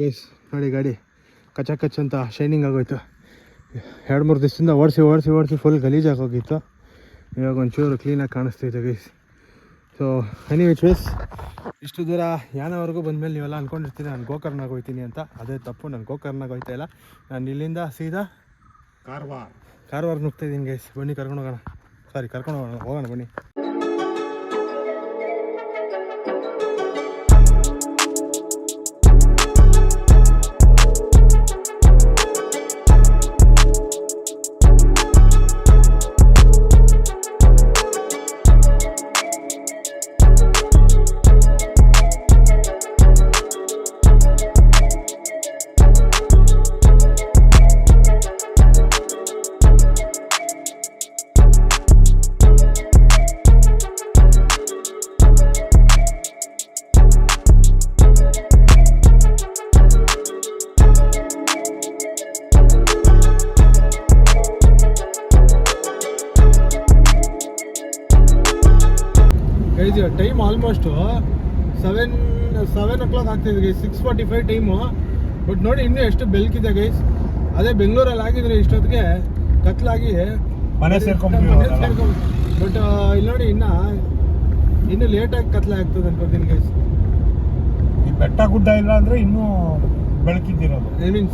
Guys ನೋಡಿ ಗಾಡಿ ಕಚ್ ಅಂತ ಶೈನಿಂಗ್ ಆಗೋಯ್ತು. 2-3 ದಿವಸದಿಂದ ಓಡಿಸಿ ಫುಲ್ ಗಲೀಜಾಗಿ ಹೋಗಿತ್ತು. ಇವಾಗ ಒಂಚೂರು ಕ್ಲೀನಾಗಿ ಕಾಣಿಸ್ತೈತೆ ಗೈಸ್. ಸೊ ಎನಿವೇಸ್ ಗೈಸ್, ಇಷ್ಟು ದೂರ ಯಾನವರೆಗೂ ಬಂದಮೇಲೆ ನೀವೆಲ್ಲ ಅಂದ್ಕೊಂಡಿರ್ತೀನಿ ನಾನು ಗೋಕರ್ಣಗೆ ಹೋಗ್ತೀನಿ ಅಂತ. ಅದೇ ತಪ್ಪು, ನಾನು ಗೋಕರ್ಣಗೆ ಹೋಗ್ತಾ ಇಲ್ಲ. ನಾನು ಇಲ್ಲಿಂದ ಸೀದಾ ಕಾರವಾರ ನುಗ್ತಾ ಇದ್ದೀನಿ ಗೈಸ್. ಬನ್ನಿ ಕರ್ಕೊಂಡು ಹೋಗೋಣ ಬನ್ನಿ. ಟೈಮ್ ಆಲ್ಮೋಸ್ಟು 7 o'clock ಆಗ್ತಿದೆ ಗೈಸ್. 6:45 ಟೈಮು. ಬಟ್ ನೋಡಿ ಇನ್ನೂ ಎಷ್ಟು ಬೆಳಕಿದೆ ಗೈಸ್. ಅದೇ ಬೆಂಗಳೂರಲ್ಲಿ ಆಗಿದ್ರೆ ಇಷ್ಟೊತ್ತಿಗೆ ಕತ್ಲಾಗಿ ಮನೆ ಸೇರ್ಕೊಂಡು. ಬಟ್ ಇಲ್ಲಿ ನೋಡಿ ಇನ್ನೂ ಲೇಟಾಗಿ ಕತ್ಲೆ ಆಗ್ತದೆ ಅನ್ಕೋತೀನಿ ಗೈಸ್. ಈ ಬೆಟ್ಟ ಗುಡ್ಡ ಇಲ್ಲ ಅಂದರೆ ಇನ್ನೂ ಬೆಳಕಿದ್ದಿರೋದು. ಐ ಮೀನ್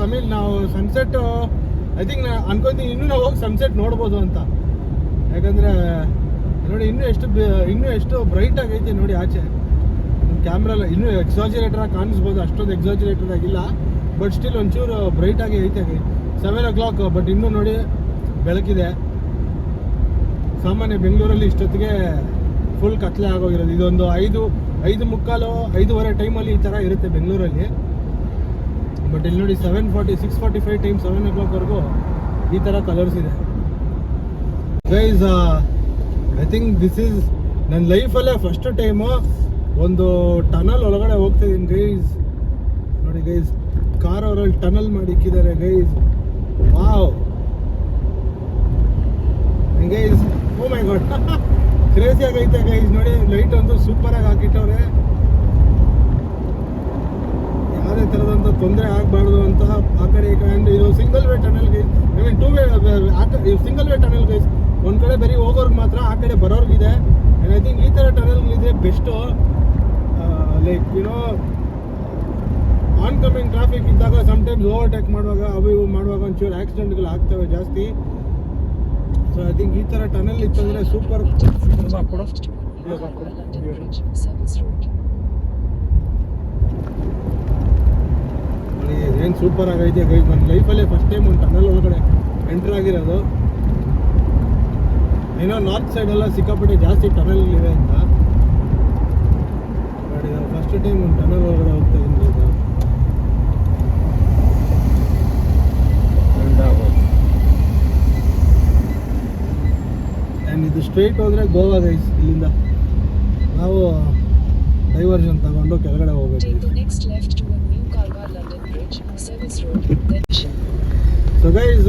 ಸಮೀಲ್ ನಾವು ಸನ್ಸೆಟ್ ಐ ಥಿಂಕ್ ಅನ್ಕೋತೀನಿ ಇನ್ನೂ ನಾವು ಹೋಗಿ ಸನ್ಸೆಟ್ ನೋಡ್ಬೋದು ಅಂತ. ಯಾಕಂದರೆ ನೋಡಿ ಇನ್ನೂ ಎಷ್ಟು ಬ್ರೈಟ್ ಆಗೈತೆ ನೋಡಿ ಆಚೆ. ಕ್ಯಾಮ್ರಲ್ಲ ಇನ್ನೂ ಎಕ್ಸಾಜುರೇಟರ್ ಆಗಿ ಕಾಣಿಸ್ಬೋದು, ಅಷ್ಟೊಂದು ಎಕ್ಸಾಜುರೇಟರ್ ಆಗಿಲ್ಲ. ಬಟ್ ಸ್ಟಿಲ್ ಒಂಚೂರು ಬ್ರೈಟ್ ಆಗಿ ಐತೆ 7 o'clock. ಬಟ್ ಇನ್ನೂ ನೋಡಿ ಬೆಳಕಿದೆ. ಸಾಮಾನ್ಯ ಬೆಂಗಳೂರಲ್ಲಿ ಇಷ್ಟೊತ್ತಿಗೆ ಫುಲ್ ಕತ್ಲೆ ಆಗೋಗಿರೋದು. ಇದೊಂದು 5:45 ಟೈಮಲ್ಲಿ ಈ ಥರ ಇರುತ್ತೆ ಬೆಂಗಳೂರಲ್ಲಿ. ಬಟ್ ಇಲ್ಲಿ ನೋಡಿ 6:45 ಟೈಮ್ 7 o'clockವರೆಗೂ ಈ ಥರ ಕಲರ್ಸ್ ಇದೆ guys. I think this is ನನ್ನ ಲೈಫಲ್ಲೇ ಫಸ್ಟ್ ಟೈಮು ಒಂದು ಟನಲ್ ಒಳಗಡೆ ಹೋಗ್ತಾ ಇದ್ದೀನಿ ಗೈಸ್. ನೋಡಿ ಗೈಸ್, ಕಾರವರಲ್ಲಿ ಟನಲ್ ಮಾಡಿ ಇಕ್ಕಿದ್ದಾರೆ ಗೈಸ್. ವಾವ್ ಗೈಸ್, ಓ ಮೈ ಗಾಡ್, ಕ್ರೇಜಿ ಆಗೈತೆ ಗೈಸ್. ನೋಡಿ ಲೈಟ್ ಅಂತೂ ಸೂಪರಾಗಿ ಹಾಕಿಟ್ಟವ್ರೆ. ಯಾವುದೇ ಥರದಂಥ ತೊಂದರೆ ಆಗಬಾರ್ದು ಅಂತ ಆ ಕಡೆ ಈ ಕಡೆ. ಇದು single way tunnel guys. I mean 2 way single way tunnel guys. ಒಂದು ಕಡೆ ಬರೀ ಹೋಗೋರ್ಗೆ ಮಾತ್ರ, ಆ ಕಡೆ ಬರೋರ್ಗಿದೆ. ಆ್ಯಂಡ್ ಐ ಥಿಂಕ್ ಈ ಥರ ಟನಲ್ಗಳಿದ್ರೆ best. Like you know oncoming traffic ಇದ್ದಾಗ ಸಮ್ಟೈಮ್ಸ್ ಓವರ್ಟೇಕ್ ಮಾಡುವಾಗ ಅವು ಮಾಡುವಾಗ ಒಂಚೂರು ಆಕ್ಸಿಡೆಂಟ್ಗಳು ಆಗ್ತವೆ ಜಾಸ್ತಿ. ಸೊ ಐ ಥಿಂಕ್ ಈ ಥರ ಟನಲ್ ಇತ್ತಂದರೆ ಸೂಪರ್. ಏನು ಸೂಪರ್ ಆಗೈತೆ ಗೈಸ್. ನನ್ನ ಲೈಫಲ್ಲೇ ಫಸ್ಟ್ ಟೈಮ್ ಒಂದು ಟನಲ್ ಒಳಗಡೆ ಎಂಟ್ರ್ ಆಗಿರೋದು. ಏನೋ ನಾರ್ತ್ ಸೈಡೆಲ್ಲ ಸಿಕ್ಕಾಪಟ್ಟೆ ಜಾಸ್ತಿ ಟನಲ್ಗಳಿವೆ ಅಂತ. ಬಟ್ ಇದು ಫಸ್ಟ್ ಟೈಮ್ ಒಂದು ಟನಲ್ ಒಳಗಡೆ ಹೋಗ್ತಾ ಇದ್ದೀನಿ. ಆ್ಯಂಡ್ ಇದು ಸ್ಟ್ರೈಟ್ ಹೋದರೆ ಗೋವಾ ಗೈಸ್. ಇಲ್ಲಿಂದ ನಾವು ಡೈವರ್ಷನ್ ತಗೊಂಡು ಕೆಳಗಡೆ ಹೋಗ್ಬೇಕು. So guys,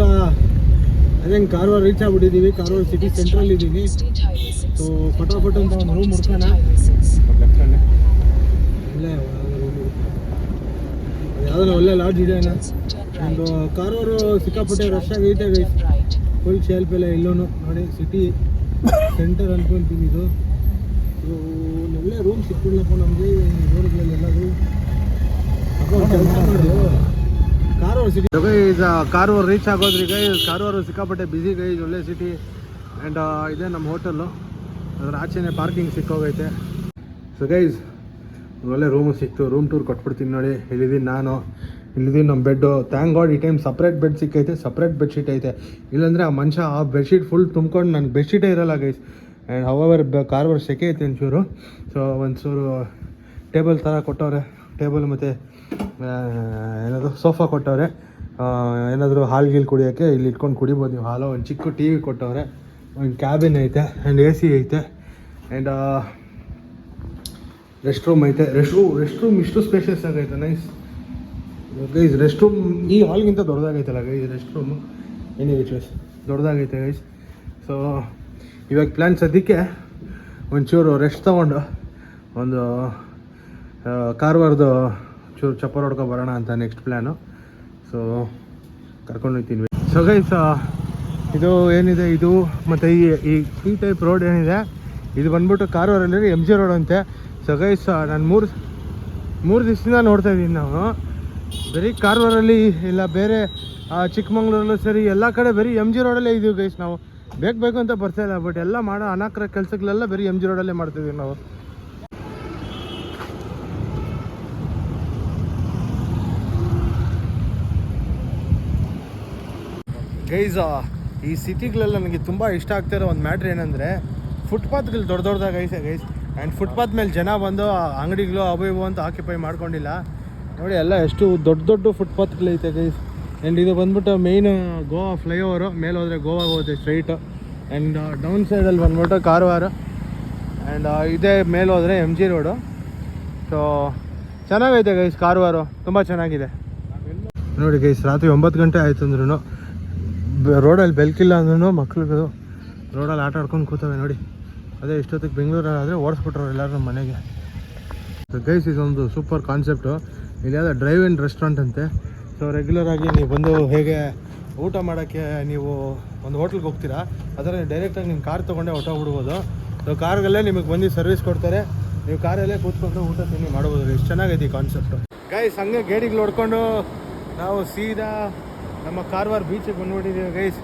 I think Karwar reach ಆಗ್ಬಿಟ್ಟಿದ್ದೀವಿ. ಕಾರವಾರ ಸಿಟಿ ಸೆಂಟ್ರಲ್ ಇದ್ದೀವಿ. ಸೊ ಫಟಾಫಟ್ ಅಂತ ಒಂದು ರೂಮ್ ಹುಡ್ಕೋಣ. ಇಲ್ಲೇ ಯಾವುದೋ ಒಳ್ಳೆ ಲಾಡ್ಜ್ ಇದೆ. ಒಂದು ಕಾರವಾರ ಸಿಕ್ಕಾಪಟ್ಟೆ ರಶ್ ಆಗೈತೆ ಗೈಸ್. ಫುಲ್ ಶೇಲ್ಪ್ ಎಲ್ಲ ಇಲ್ಲೂ ನೋಡಿ. ಸಿಟಿ ಸೆಂಟರ್ ಅನ್ಕೊಂತೀವಿ ಇದು. ಸೊ ಒಳ್ಳೆ ರೂಮ್ ಸಿಕ್ಕಿಲ್ಲಪ್ಪ ನಮಗೆ ರೋಡ್ಗಳಲ್ಲೆಲ್ಲದು. Karwar city guys. Karwar reach ಆಗೋದ್ರಿ ಗೈಸ್. ಕಾರವಾರ ಸಿಕ್ಕಾಪಟ್ಟೆ ಬಿಸಿ ಗೈಸ್, ಒಳ್ಳೆ ಸಿಟಿ. ಆ್ಯಂಡ್ ಇದೆ ನಮ್ಮ ಹೋಟೆಲ್ಲು. ಅದ್ರ ಆಚೆನೇ ಪಾರ್ಕಿಂಗ್ ಸಿಕ್ಕೋಗೈತೆ. ಸೊ ಗೈಸ್, ಒಳ್ಳೆ ರೂಮು ಸಿಕ್ತು. ರೂಮ್ ಟೂರ್ ಕೊಟ್ಬಿಡ್ತೀನಿ ನೋಡಿ. ಇಲ್ಲಿದ್ದೀನಿ ನಾನು, ಇಲ್ಲಿದ್ದೀನಿ ನಮ್ಮ ಬೆಡ್ಡು. ಥ್ಯಾಂಕ್ ಗಾಡ್ ಈ ಟೈಮ್ ಸಪ್ರೇಟ್ ಬೆಡ್ ಸಿಕ್ಕೈತೆ, ಸಪ್ರೇಟ್ ಬೆಡ್ಶೀಟ್ ಐತೆ. ಇಲ್ಲಾಂದರೆ ಆ ಮನುಷ್ಯ ಆ ಬೆಡ್ಶೀಟ್ ಫುಲ್ ತುಂಬ್ಕೊಂಡು ನನಗೆ ಬೆಡ್ಶೀಟೇ ಇರೋಲ್ಲ ಗೈಸ್. ಆ್ಯಂಡ್ ಹವರ್ ಕಾರವಾರ ಸೆಕೆ ಐತೆ ಒಂಚೂರು. ಸೊ ಒಂಚೂರು ಟೇಬಲ್ ಥರ ಕೊಟ್ಟವ್ರೆ. ಟೇಬಲ್ ಮತ್ತು ಏನಾದರೂ ಸೋಫಾ ಕೊಟ್ಟವ್ರೆ. ಏನಾದರೂ ಹಾಲು ಗೀಲ್ ಕುಡಿಯೋಕ್ಕೆ ಇಲ್ಲಿ ಇಟ್ಕೊಂಡು ಕುಡಿಬೋದು ನೀವು ಹಾಲು. ಒಂದು ಚಿಕ್ಕ ಟಿ ವಿ ಕೊಟ್ಟವ್ರೆ. ಒಂದು ಕ್ಯಾಬಿನ್ ಐತೆ ಆ್ಯಂಡ್ AC ಐತೆ. ಆ್ಯಂಡ್ ರೆಸ್ಟ್ ರೂಮ್ ಐತೆ. ರೆಸ್ಟ್ ರೂಮ್ ಇಷ್ಟು ಸ್ಪೇಷಿಯಸ್ ಆಗೈತೆ. Nice guys. ರೆಸ್ಟ್ ರೂಮ್ ಈ ಹಾಲ್ಗಿಂತ ದೊಡ್ಡದಾಗೈತಲ್ಲ ಗೈಸ್ ರೆಸ್ಟ್ ರೂಮು. ವಿಚಸ್ ದೊಡ್ಡದಾಗೈತೆ ಗೈಸ್. ಸೊ ಇವಾಗ ಪ್ಲ್ಯಾನ್ ಸದ್ಯಕ್ಕೆ ಒಂಚೂರು ರೆಸ್ಟ್ ತೊಗೊಂಡು ಒಂದು ಕಾರವಾರದ ಒಂಚೂರು ಚಪ್ಪರ್ ಹೊಡ್ಕೊ ಬರೋಣ ಅಂತ ನೆಕ್ಸ್ಟ್ ಪ್ಲ್ಯಾನು. ಸೊ ಕರ್ಕೊಂಡು ಹೋಗ್ತೀನಿ. ಸೊ ಗೈಸ್ ಇದು ಏನಿದೆ ಇದು ಮತ್ತು ಈ ಟೈಪ್ ರೋಡ್ ಏನಿದೆ ಇದು ಬಂದ್ಬಿಟ್ಟು ಕಾರವಾರಲ್ಲಿ MG ರೋಡ್ ಅಂತೆ. ಸೊ ಗೈಸ್ ನಾನು ಮೂರು ದಿವಸದಿಂದ ನೋಡ್ತಾ ಇದ್ದೀನಿ. ನಾವು ಬರೀ ಕಾರವಾರಲ್ಲಿ ಇಲ್ಲ ಬೇರೆ ಚಿಕ್ಕಮಂಗ್ಳೂರಲ್ಲೂ ಸರಿ ಎಲ್ಲ ಕಡೆ ಬರೀ MG ರೋಡಲ್ಲೇ ಇದ್ದೀವಿ ಗೈಸ್. ನಾವು ಬೇಕು ಅಂತ ಬರ್ತಾಯಿಲ್ಲ, ಬಟ್ ಎಲ್ಲ ಮಾಡೋ ಅನಾಕ್ರ ಕೆಲಸಗಳೆಲ್ಲ ಬರೀ MG ರೋಡಲ್ಲೇ ಮಾಡ್ತಿದ್ದೀವಿ ನಾವು. ಗೈಸ್ ಈ ಸಿಟಿಗಳೆಲ್ಲ ನನಗೆ ತುಂಬ ಇಷ್ಟ ಆಗ್ತಿರೋ ಒಂದು ಮ್ಯಾಟ್ರ್ ಏನಂದರೆ ಫುಟ್ಪಾತ್ಗಳು ದೊಡ್ಡದಾಗಿ ಐತೆ ಗೈಸ್. ಆ್ಯಂಡ್ ಫುಟ್ಪಾತ್ ಮೇಲೆ ಜನ ಬಂದು ಅಂಗಡಿಗಳು ಅವು ಇವು ಅಂತ ಆಕ್ಯುಪೈ ಮಾಡ್ಕೊಂಡಿಲ್ಲ ನೋಡಿ. ಎಲ್ಲ ಎಷ್ಟು ದೊಡ್ಡ ಫುಟ್ಪಾತ್ಗಳೈತೆ ಗೈಸ್. ಆ್ಯಂಡ್ ಇದು ಬಂದ್ಬಿಟ್ಟು ಮೇಯ್ನ್ ಗೋವಾ ಫ್ಲೈಓವರು, ಮೇಲೆ ಹೋದರೆ ಗೋವಾಗೆ ಹೋಗುತ್ತೆ ಸ್ಟ್ರೈಟು. ಆ್ಯಂಡ್ ಡೌನ್ ಸೈಡಲ್ಲಿ ಬಂದ್ಬಿಟ್ಟು ಕಾರವಾರ. ಆ್ಯಂಡ್ ಇದೇ ಮೇಲೆ ಹೋದರೆ MG ರೋಡು. ಸೊ ಚೆನ್ನಾಗೈತೆ ಗೈಸ್, ಕಾರವಾರ ತುಂಬ ಚೆನ್ನಾಗಿದೆ ನೋಡಿ ಗೈಸ್. ರಾತ್ರಿ 9 ಗಂಟೆ ಆಯಿತು ಅಂದ್ರೂ ರೋಡಲ್ಲಿ ಬೆಲ್ಕಿಲ್ಲ ಅಂದ್ರೂ ಮಕ್ಳುಗಳು ರೋಡಲ್ಲಿ ಆಟ ಆಡ್ಕೊಂಡು ಕೂತವೆ ನೋಡಿ. ಅದೇ ಇಷ್ಟೊತ್ತಿಗೆ ಬೆಂಗಳೂರಲ್ಲಿ ಓಡಿಸ್ಬಿಟ್ರು ಎಲ್ಲರೂ ನಮ್ಮ ಮನೆಗೆ. ಗೈಸ್ ಇದೊಂದು ಸೂಪರ್ ಕಾನ್ಸೆಪ್ಟು. ಇಲ್ಲಿ ಯಾವುದೋ ಡ್ರೈವ್ ಇನ್ ರೆಸ್ಟೋರೆಂಟ್ ಅಂತೆ. ಸೊ ರೆಗ್ಯುಲರಾಗಿ ನೀವು ಬಂದು ಹೇಗೆ ಊಟ ಮಾಡೋಕ್ಕೆ ನೀವು ಒಂದು ಹೋಟ್ಲಿಗೆ ಹೋಗ್ತೀರಾ ಅದರ ಡೈರೆಕ್ಟಾಗಿ ನಿಮ್ಮ ಕಾರ್ ತೊಗೊಂಡೆ ಹೊಟ್ಟೋಗ್ಬಿಡ್ಬೋದು. ಸೊ ಕಾರ್ಗಲ್ಲೇ ನಿಮಗೆ ಬಂದು ಸರ್ವಿಸ್ ಕೊಡ್ತಾರೆ, ನೀವು ಕಾರಲ್ಲೇ ಕೂತ್ಕೊಂಡು ಊಟ ತಿಂಡಿ ಮಾಡ್ಬೋದು. ಎಷ್ಟು ಚೆನ್ನಾಗೈತಿ ಈ ಕಾನ್ಸೆಪ್ಟು ಗೈಸ್. ಹಂಗೆ ಗೇಡಿಗಳು ಹೊಡ್ಕೊಂಡು ನಾವು ಸೀದಾ ನಮ್ಮ ಕಾರವಾರ ಬೀಚಿಗೆ ಬಂದ್ಬಿಟ್ಟಿದ್ದೀವಿ ಗೈಸ್.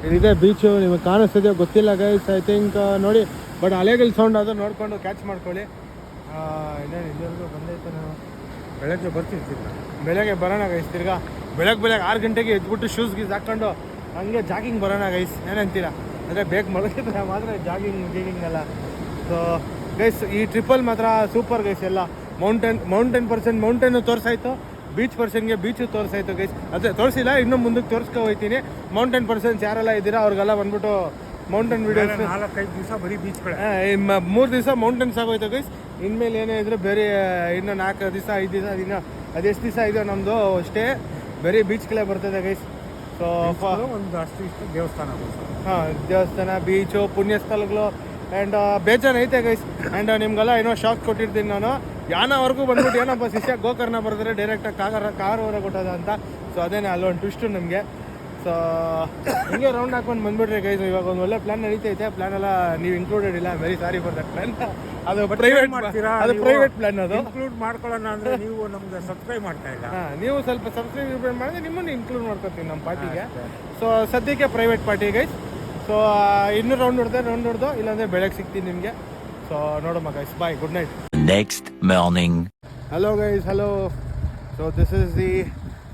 ಇದಿದೆ ಬೀಚು, ನಿಮಗೆ ಕಾಣಿಸ್ತಿದೆಯೋ ಗೊತ್ತಿಲ್ಲ ಗೈಸ್. ಐ ಥಿಂಕ್ ನೋಡಿ, ಬಟ್ ಅಲೆಗಳ ಸೌಂಡ್ ಅದು ನೋಡಿಕೊಂಡು ಕ್ಯಾಚ್ ಮಾಡ್ಕೊಳ್ಳಿ. ಇನ್ನೇನು ಇಲ್ಲಿವರೆಗೂ ಬಂದೈತೆ. ನಾವು ಬೆಳಗ್ಗೆ ಬರ್ತಿರ್ತೀವಿ, ಬೆಳಗ್ಗೆ ಬರೋಣ ಗೈಸ್. ತಿರ್ಗಾ ಬೆಳಗ್ಗೆ 6 ಗಂಟೆಗೆ ಎದ್ಬಿಟ್ಟು ಶೂಸ್ ಗೀಸ್ ಹಾಕ್ಕೊಂಡು ಹಂಗೆ ಜಾಗಿಂಗ್ ಬರೋಣ ಗೈಸ್. ಏನಂತೀರಾ? ಅಂದರೆ ಬೇಗ ಮಲಗಿದ್ರೆ ಮಾತ್ರ ಜಾಗಿಂಗ್ ಎಲ್ಲ. ಸೊ ಗೈಸ್ ಈ ಟ್ರಿಪ್ಪಲ್ಲಿ ಮಾತ್ರ ಸೂಪರ್ ಗೈಸ್. ಎಲ್ಲ ಮೌಂಟೇನು ತೋರಿಸಾಯ್ತು, ಬೀಚ್ ಪರ್ಸನ್ಗೆ ಬೀಚು ತೋರಿಸಾಯ್ತು ಗೈಸ್. ಅದೇ ತೋರಿಸಿಲ್ಲ, ಇನ್ನೂ ಮುಂದಕ್ಕೆ ತೋರಿಸ್ಕೊ ಹೋಗ್ತೀನಿ. ಮೌಂಟೇನ್ ಪರ್ಸನ್ಸ್ ಯಾರೆಲ್ಲ ಇದ್ದೀರಾ ಅವ್ರಿಗೆಲ್ಲ ಬಂದ್ಬಿಟ್ಟು ಮೌಂಟೇನ್ ವೀಡಿಯೋಸ್ 4-5 ದಿವಸ ಬರೀ ಬೀಚ್ಗಳೇ. 3 ದಿವಸ ಮೌಂಟೇನ್ಸ್ ಆಗೋಯ್ತು ಗೈಸ್. ಇನ್ಮೇಲೆ ಏನೇ ಇದ್ರೆ ಬೇರೆ ಇನ್ನೂ 4 ದಿವಸ 5 ದಿವಸ ಇನ್ನೂ ಅದೆಷ್ಟು ದಿವಸ ಇದೆಯೋ ನಮ್ಮದು ಅಷ್ಟೇ ಬರೀ ಬೀಚ್ಗಳೇ ಬರ್ತದೆ ಗೈಸ್. ಸೊ ಒಂದು ಅಷ್ಟು ದೇವಸ್ಥಾನ, ದೇವಸ್ಥಾನ, ಬೀಚು, ಪುಣ್ಯಸ್ಥಳಗಳು ಆ್ಯಂಡ್ ಬೇಜಾನ್ ಐತೆ ಗೈಸ್. ಆ್ಯಂಡ್ ನಿಮ್ಗೆಲ್ಲ ಏನೋ ಶಾಕ್ ಕೊಟ್ಟಿರ್ತೀನಿ ನಾನು. ಯಾನವರೆಗೂ ಬಂದ್ಬಿಟ್ಟು ಏನಪ್ಪ ಶಿಷ್ಯ ಗೋಕರ್ಣ ಬರ್ತಾರೆ ಡೈರೆಕ್ಟಾಗಿ ಕಾರವಾರ ಕೊಟ್ಟೋದ ಅಂತ. ಸೊ ಅದೇನೇ ಅಲ್ಲೊಂದು ಟ್ವಿಸ್ಟು ನಮಗೆ. ಸೊ ಹಿಂಗೆ ರೌಂಡ್ ಹಾಕೊಂಡು ಬಂದ್ಬಿಟ್ರೆ ಗೈಸ್. ಇವಾಗ ಒಂದು ಒಳ್ಳೆ ಪ್ಲ್ಯಾನ್ ನಡೀತೈತೆ. ಪ್ಲ್ಯಾನ್ ಎಲ್ಲ ನೀವು ಇನ್ಕ್ಲೂಡೆಡ್ ಇಲ್ಲ, very sorry for that plan. ಅದು ಪ್ರೈವೇಟ್ ಮಾಡ್ತೀರಾ, ಅದು ಪ್ರೈವೇಟ್ ಪ್ಲ್ಯಾನ್. ಅದು ಇನ್ಕ್ಲೂಡ್ ಮಾಡ್ಕೊಳ್ಳೋಣ ಅಂದರೆ ನೀವು ನಮ್ಗೆ ಸಬ್ಸ್ಕ್ರೈಬ್ ಮಾಡ್ತಾ ಇಲ್ಲ. ನೀವು ಸ್ವಲ್ಪ ಸಬ್ಸ್ಕ್ರೈಬ್ ಮಾಡಿದ್ರೆ ನಿಮ್ಮನ್ನು ಇನ್ಕ್ಲೂಡ್ ಮಾಡ್ಕೊತೀನಿ ನಮ್ಮ ಪಾರ್ಟಿಗೆ. ಸೊ ಸದ್ಯಕ್ಕೆ ಪ್ರೈವೇಟ್ ಪಾರ್ಟಿ ಗೈಸ್. ಸೊ ಇನ್ನೂ ರೌಂಡ್ ಹೊಡೆದು ಇಲ್ಲಾಂದರೆ ಬೆಳಗ್ಗೆ ಸಿಗ್ತೀನಿ ನಿಮಗೆ. ಸೊ ನೋಡಮ್ಮ guys, bye, good night. Next morning. Hello guys, hello. So this is the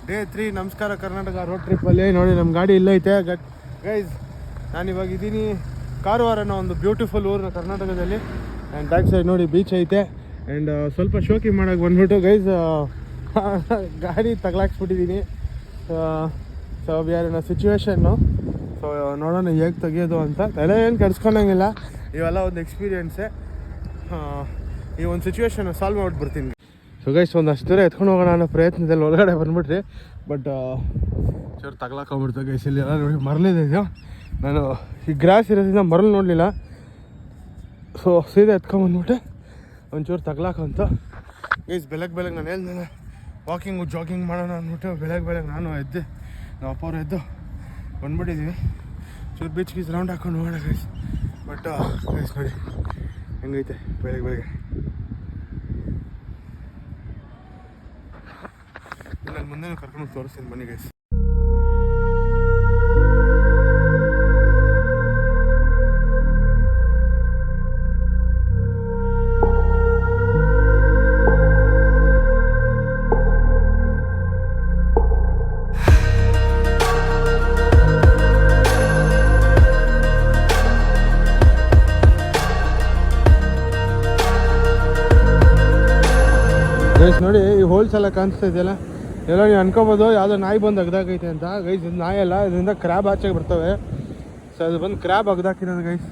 day 3 ನಮಸ್ಕಾರ ಕರ್ನಾಟಕ ರೋಡ್ ಟ್ರಿಪ್ಪಲ್ಲಿ. ನೋಡಿ ನಮ್ಮ ಗಾಡಿ ಇಲ್ಲೈತೆ ಗೈಸ್. ನಾನಿವಾಗ ಇದ್ದೀನಿ ಕಾರವಾರ ಅನ್ನೋ ಒಂದು ಬ್ಯೂಟಿಫುಲ್ ಊರು ಕರ್ನಾಟಕದಲ್ಲಿ. ಆ್ಯಂಡ್ ಬ್ಯಾಕ್ ಸೈಡ್ ನೋಡಿ ಬೀಚ್ ಐತೆ. ಆ್ಯಂಡ್ ಸ್ವಲ್ಪ ಶೋಕಿ ಮಾಡೋಕ್ಕೆ ಬಂದ್ಬಿಟ್ಟು ಗೈಸ್ ಗಾಡಿ ತಗ್ಲಾಕ್ಸ್ಬಿಟ್ಟಿದ್ದೀನಿ. So we are in a situation. So ನೋಡೋಣ ಹೇಗೆ ತೆಗಿಯೋದು ಅಂತ. ತಲೆ ಏನು ಕೆಡ್ಸ್ಕೊಳಂಗಿಲ್ಲ, ಇವೆಲ್ಲ ಒಂದು ಎಕ್ಸ್ಪೀರಿಯೆನ್ಸೇ. ಈ ಒಂದು ಸಿಚುವೇಶನ್ ಸಾಲ್ವ್ ಮಾಡ್ಬಿಡ್ತೀನಿ. ಸೊ ಗೈಸ್ ಒಂದಷ್ಟು ದೂರ ಎತ್ಕೊಂಡು ಹೋಗೋಣ ಅನ್ನೋ ಪ್ರಯತ್ನದಲ್ಲಿ ಒಳಗಡೆ ಬಂದ್ಬಿಟ್ರಿ. ಬಟ್ ಚೂರು ತಗ್ಲಾಕೊಂಡ್ಬಿಡ್ತು ಗೈಸ್. ಇಲ್ಲಿ ಎಲ್ಲ ನೋಡಿ ಮರಳಿದೆ ಇದು. ನಾನು ಈ ಗ್ರಾಸ್ ಇರೋದ್ರಿಂದ ಮರಳು ನೋಡಲಿಲ್ಲ. ಸೊ ಸೀದಾ ಎತ್ಕೊಂಡ್ಬಂದ್ಬಿಟ್ಟೆ ಒಂಚೂರು ತಗ್ಲಾಕಂತ ಗೈಸ್. ಬೆಳಗ್ಗೆ ನಾನು ಹೇಳ್ದೆ ವಾಕಿಂಗು ಜಾಗಿಂಗ್ ಮಾಡೋಣ ಅಂದ್ಬಿಟ್ಟು ಬೆಳಗ್ಗೆ ನಾನು ಎದ್ದೆ, ನಮ್ಮ ಅಪ್ಪವ್ರು ಎದ್ದು ಬಂದ್ಬಿಟ್ಟಿದ್ದೀವಿ. ಚೂರು ಬೀಚ್ ಗೀಚ್ ರೌಂಡ್ ಹಾಕೊಂಡು ಹೋಗೋಣ ಗೈಸ್. ಬಟ್ ಗೈಸ್ ನೋಡಿ ಹೆಂಗೈತೆ ಬೆಳಗ್ಗೆ. ನಾನು ಮುಂದೆ ಕರ್ಕೊಂಡು ತೋರಿಸ್ತೀನಿ ಬನ್ನಿ ಗೈಸ್. ಗೈಸ್ ನೋಡಿ ಈ ಹೋಲ್ಸ್ ಎಲ್ಲ ಕಾಣಿಸ್ತಾ ಇದೆಯಲ್ಲ, ಎಲ್ಲ ನೀವು ಅನ್ಕೋಬೋದು ಯಾವುದೋ ನಾಯಿ ಬಂದು ಅಗ್ದಾಕೈತೆ ಅಂತ. ಗೈಸ್ ಇದು ನಾಯಿ ಅಲ್ಲ, ಇದರಿಂದ ಕ್ರ್ಯಾಬ್ ಆಚೆಗೆ ಬರ್ತವೆ. ಸೊ ಅದು ಬಂದು ಕ್ರ್ಯಾಬ್ ಅಗ್ದಾಕಿರೋದು ಗೈಸ್.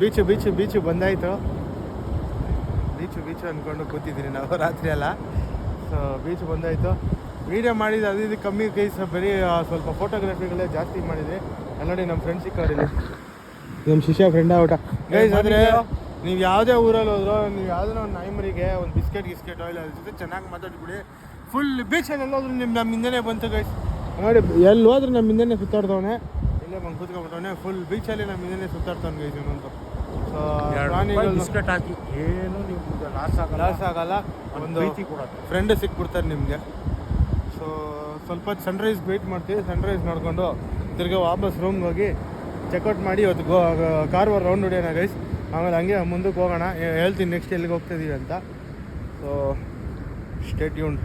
ಬೀಚು ಬಂದಾಯಿತು. ಬೀಚು ಅಂದ್ಕೊಂಡು ಕೂತಿದ್ದೀನಿ ನಾವು ರಾತ್ರಿ ಎಲ್ಲ. So beach ಬಂದಾಯಿತು. ವೀಡಿಯೋ ಮಾಡಿದ್ದು ಅದು ಇದು ಕಮ್ಮಿ ಗೈಸ್, ಬರೀ ಸ್ವಲ್ಪ ಫೋಟೋಗ್ರಫಿಗಳೇ ಜಾಸ್ತಿ ಮಾಡಿದ್ವಿ. ಅಲ್ಲಿ ನೋಡಿ ನಮ್ಮ ಫ್ರೆಂಡ್ ಸಿಕ್ಕೋರಿಲ್ಲ, ನಮ್ಮ ಶಿಷ್ಯ ಫ್ರೆಂಡ್ ಔಟ ಗೈಸ್. ಆದರೆ ನೀವು ಯಾವುದೇ ಊರಲ್ಲಿ ಹೋದ್ರು, ನೀವು ಯಾವುದೋ ಒಂದು ನಾಯಿಮರಿಗೆ ಒಂದು ಬಿಸ್ಕೆಟ್ ಆಯಿಲ್ ಅದ್ರ ಜೊತೆ ಚೆನ್ನಾಗಿ ಮಾತಾಡ್ಬಿಡಿ. ಫುಲ್ ಬೀಚಲ್ಲಿ ಎಲ್ಲೋದ್ರು ನಮ್ಮ ಹಿಂದೆನೇ ಬಂತು ಗೈಸ್. ನೋಡಿ ಎಲ್ಲಿ ಹೋದ್ರೆ ನಮ್ಮ ಹಿಂದೆನೇ ಸುತ್ತಾಡ್ತವನೆ, ಇಲ್ಲೇ ಬಂದು ಕೂತ್ಕೊಂಡ್ಬಿಟ್ಟವನೆ. ಫುಲ್ ಬೀಚಲ್ಲಿ ನಮ್ಮ ಹಿಂದೆನೇ ಸುತ್ತಾಡ್ತಾನೆ ಗೈಸ್ ಇವನಂತೂ. ಸೊ ಪ್ರಾಣಿಗಳು ಬಿಸ್ಕೆಟ್ ಹಾಕಿ ಏನು ನೀವು ಲಾಸ್ ಆಗಲ್ಲ, ಒಂದು ಫ್ರೆಂಡ್ ಸಿಕ್ಬಿಡ್ತಾರೆ ನಿಮಗೆ. ಸೊ ಸ್ವಲ್ಪ ಸನ್ರೈಸ್ ವೆಯ್ಟ್ ಮಾಡ್ತೀವಿ. ಸನ್ರೈಸ್ ನೋಡಿಕೊಂಡು ತಿರ್ಗಿ ವಾಪಸ್ ರೂಮ್ಗೆ ಹೋಗಿ ಚೆಕ್ಔಟ್ ಮಾಡಿ ಇವತ್ತು ಕಾರವಾರ ರೌಂಡ್ ಹೊಡಿಯೋಣ ಗೈಸ್. ಆಮೇಲೆ ಹಂಗೆ ಮುಂದಕ್ಕೆ ಹೋಗೋಣ, ಹೇಳ್ತೀನಿ ನೆಕ್ಸ್ಟ್ ಎಲ್ಲಿಗೆ ಹೋಗ್ತಾಯಿದ್ದೀವಿ ಅಂತ. So stay tuned.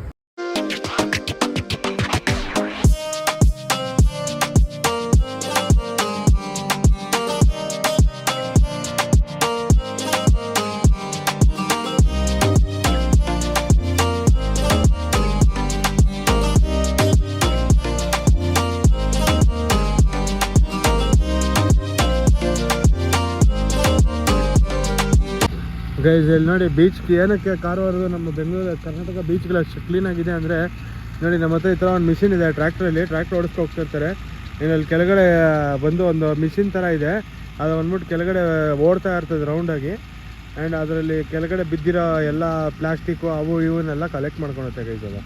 ಗೈಸ್ ಇಲ್ಲಿ ನೋಡಿ ಬೀಚ್ಗೆ ಏನಕ್ಕೆ ಕಾರವಾರದ ನಮ್ಮ ಬೆಂಗಳೂರು ಕರ್ನಾಟಕ ಬೀಚ್ಗಳು ಅಷ್ಟು ಕ್ಲೀನಾಗಿದೆ ಅಂದರೆ ನೋಡಿ, ನಮ್ಮ ಹತ್ರ ಈ ಥರ ಒಂದು ಮಿಷಿನ್ ಇದೆ. ಟ್ರ್ಯಾಕ್ಟ್ರ್ ಓಡಿಸ್ಕೊ ಹೋಗ್ತಿರ್ತಾರೆ. ಇನ್ನಲ್ಲಿ ಕೆಳಗಡೆ ಬಂದು ಒಂದು ಮಿಷಿನ್ ಥರ ಇದೆ, ಅದು ಬಂದ್ಬಿಟ್ಟು ಕೆಳಗಡೆ ಓಡ್ತಾ ಇರ್ತದೆ ರೌಂಡಾಗಿ. ಆ್ಯಂಡ್ ಅದರಲ್ಲಿ ಕೆಳಗಡೆ ಬಿದ್ದಿರೋ ಎಲ್ಲ ಪ್ಲಾಸ್ಟಿಕ್ಕು ಅವು ಇವನ್ನೆಲ್ಲ ಕಲೆಕ್ಟ್ ಮಾಡ್ಕೊಳುತ್ತೆ ಗೈಸ್. ಅದು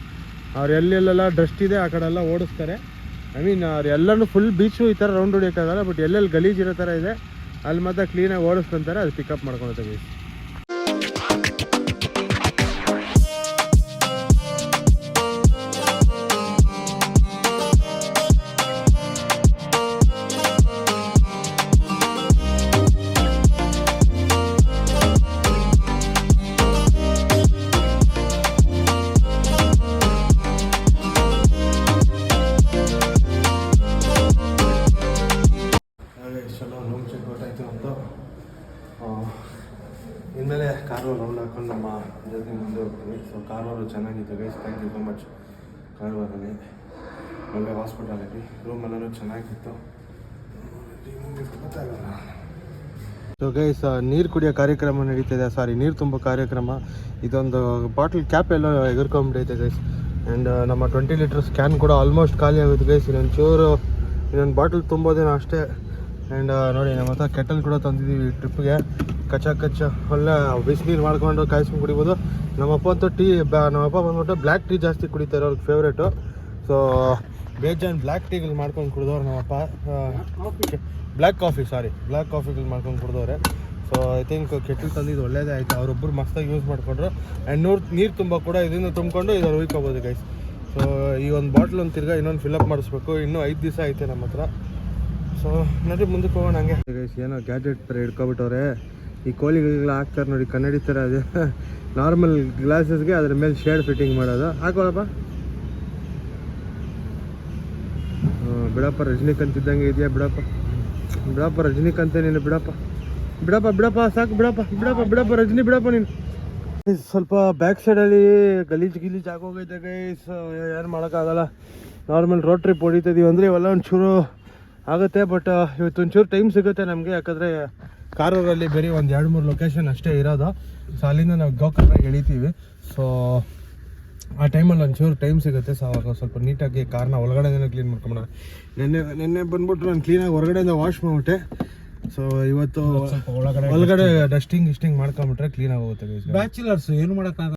ಅವ್ರು ಎಲ್ಲೆಲ್ಲೆಲ್ಲ ಡಸ್ಟ್ ಇದೆ ಆ ಕಡೆ ಎಲ್ಲ ಓಡಿಸ್ತಾರೆ. ಅವ್ರು ಎಲ್ಲನೂ ಫುಲ್ ಬೀಚು ಈ ಥರ ರೌಂಡ್ ಹೊಡಿಯೋಕ್ಕಾಗಲ್ಲ, ಬಟ್ ಎಲ್ಲೆಲ್ಲಿ ಗಲೀಜಿರೋ ಥರ ಇದೆ ಅಲ್ಲಿ ಮಾತ್ರ ಕ್ಲೀನಾಗಿ ಓಡಿಸ್ಕೊಂತಾರೆ, ಅದು ಪಿಕಪ್ ಮಾಡ್ಕೊಳುತ್ತೆ ಗೈಸ್. ರೂಮ್ ಚೆಕ್ಔಟ್ ಆಯಿತು ಅಂತ ಇನ್ಮೇಲೆ ಕಾರವಾರ ರೌಂಡ್ ಹಾಕೊಂಡು ನಮ್ಮ ಜೊತೆ ಮುಂದೆ ಹೋಗ್ತೀವಿ. ಸೊ ಕಾರವಾರ ಚೆನ್ನಾಗಿತ್ತು guys, thank you so much. ಕಾರವಾರಲ್ಲಿ ಒಳ್ಳೆ ಹಾಸ್ಪಿಟಾಲಿಟಿ, ರೂಮ್ ಎಲ್ಲನೂ ಚೆನ್ನಾಗಿತ್ತು. ಸೊ ಗೈಸ್ ನೀರು ಕುಡಿಯೋ ಕಾರ್ಯಕ್ರಮ ನಡೀತಿದೆ, ನೀರು ತುಂಬೋ ಕಾರ್ಯಕ್ರಮ. ಇದೊಂದು ಬಾಟ್ಲ್ ಕ್ಯಾಪ್ ಎಲ್ಲ ಎಗರ್ಕೊಂಡ್ಬಿಟ್ಟೈತೆ ಗೈಸ್. ಆ್ಯಂಡ್ ನಮ್ಮ 20 ಲೀಟರ್ಸ್ ಕ್ಯಾನ್ ಕೂಡ ಆಲ್ಮೋಸ್ಟ್ ಖಾಲಿ ಆಗುತ್ತೆ ಗೈಸ್. ಇನ್ನೊಂದು ಬಾಟಲ್ ತುಂಬೋದೇನೋ ಅಷ್ಟೇ. ಆ್ಯಂಡ್ ನೋಡಿ ನಮ್ಮ ಹತ್ರ ಕೆಟಲ್ ಕೂಡ ತಂದಿದ್ದೀವಿ ಟ್ರಿಪ್ಗೆ. ಕಚ್ಚ ಒಳ್ಳೆ ಬಿಸಿನೀರು ಮಾಡ್ಕೊಂಡು ಕಾಯಿಸ್ಕೊಂಡು ಕುಡಿಬೋದು. ನಮ್ಮಪ್ಪ ಅಂತೂ ನಮ್ಮಪ್ಪ ಬಂದ್ಬಿಟ್ಟು ಬ್ಲ್ಯಾಕ್ ಟೀ ಜಾಸ್ತಿ ಕುಡಿತಾರೆ, ಅವ್ರಿಗೆ ಫೇವ್ರೇಟು. ಸೊ ಬೇಜಾನ್ ಬ್ಲ್ಯಾಕ್ ಟೀಗಳು ಮಾಡ್ಕೊಂಡು ಕುಡಿದವ್ರು ನಮ್ಮಪ್ಪ. ಬ್ಲ್ಯಾಕ್ ಕಾಫಿಗಳು ಮಾಡ್ಕೊಂಡು ಕುಡಿದವ್ರೆ. ಸೊ ಐ ಥಿಂಕ್ ಕೆಟಲ್ ತಂದಿದ್ದು ಒಳ್ಳೇದೇ ಆಯಿತು, ಅವರೊಬ್ಬರು ಮಸ್ತಾಗಿ ಯೂಸ್ ಮಾಡಿಕೊಂಡ್ರು. ಆ್ಯಂಡ್ ನೀರು ತುಂಬ ಕೂಡ ಇದನ್ನು ತುಂಬಿಕೊಂಡು ಇದನ್ನು ಉಯ್ಕೋಬೋದು ಗೈಸ್. ಸೊ ಈ ಒಂದು ಬಾಟ್ಲ್ ಒಂದು ತಿರ್ಗಾ ಇನ್ನೊಂದು ಫಿಲಪ್ ಮಾಡಿಸ್ಬೇಕು. ಇನ್ನೂ 5 ದಿವಸ ಐತೆ ನಮ್ಮ ಹತ್ರ. ಸೊ ನೋಡಿ ಮುಂದಕ್ಕೆ ಹೋಗೋಣ ಹಂಗೆ ಗೈಸ್. ಏನೋ ಗ್ಯಾಜೆಟ್ ಥರ ಹಿಡ್ಕೊಬಿಟ್ಟವ್ರೆ, ಈ ಕೋಳಿಗಳಿಗೆಲ್ಲ ಹಾಕ್ತಾರೆ ನೋಡಿ ಕನ್ನಡಿ ಥರ. ಅದು ನಾರ್ಮಲ್ ಗ್ಲಾಸಸ್ಗೆ ಅದ್ರ ಮೇಲೆ ಶೇಡ್ ಫಿಟ್ಟಿಂಗ್ ಮಾಡೋದು. ಹಾಕೋಳಪ್ಪ, ಬಿಡಪ್ಪ ರಜನಿಕಾಂತ್ ಇದ್ದಂಗೆ ಇದೆಯಾ. ಬಿಡಪ್ಪ ರಜನಿಕಾಂತ್ ನೀನು. ಬಿಡಪ್ಪ ಸಾಕು, ಬಿಡಪ್ಪ ರಜನಿ, ಬಿಡಪ್ಪ ನೀನು. ಸ್ವಲ್ಪ ಬ್ಯಾಕ್ ಸೈಡಲ್ಲಿ ಗಲೀಜ್ ಆಗೋಗೈತೆ ಗೈಸ್, ಏನು ಮಾಡೋಕ್ಕಾಗಲ್ಲ. ನಾರ್ಮಲ್ ರೋಡ್ ಟ್ರಿಪ್ ಹೊಡಿತಿದ್ದೀವಿ ಅಂದರೆ ಇವೆಲ್ಲ ಒಂಚೂರು ಆಗುತ್ತೆ. ಬಟ್ ಇವತ್ತು ಒಂಚೂರು ಟೈಮ್ ಸಿಗುತ್ತೆ ನಮಗೆ, ಯಾಕಂದರೆ ಕಾರೂರಲ್ಲಿ ಬರೀ ಒಂದು 2-3 ಲೊಕೇಶನ್ ಅಷ್ಟೇ ಇರೋದು. ಸೊ ಅಲ್ಲಿಂದ ನಾವು ಗೋಕರ್ನಾಗ ಎಳಿತೀವಿ. ಸೊ ಆ ಟೈಮಲ್ಲಿ ಒಂಚೂರು ಟೈಮ್ ಸಿಗುತ್ತೆ. ಸೊ ಅವಾಗ ಸ್ವಲ್ಪ ನೀಟಾಗಿ ಕಾರ್ನ ಒಳಗಡೆನೇ ಕ್ಲೀನ್ ಮಾಡ್ಕೊಂಬಿಡೋಣ. ನೆನ್ನೆ ಬಂದ್ಬಿಟ್ಟು ನಾನು ಕ್ಲೀನಾಗಿ ಹೊರಗಡೆಯಿಂದ ವಾಶ್ ಮಾಡಿಬಿಟ್ಟೆ. ಸೊ ಇವತ್ತು ಒಳಗಡೆ ಡಸ್ಟಿಂಗ್ ಮಾಡ್ಕೊಂಬಿಟ್ರೆ ಕ್ಲೀನಾಗಿ ಹೋಗುತ್ತೆ. ಬ್ಯಾಚುಲರ್ಸ್ ಏನು ಮಾಡೋಕ್ಕಾಗಲ್ಲ.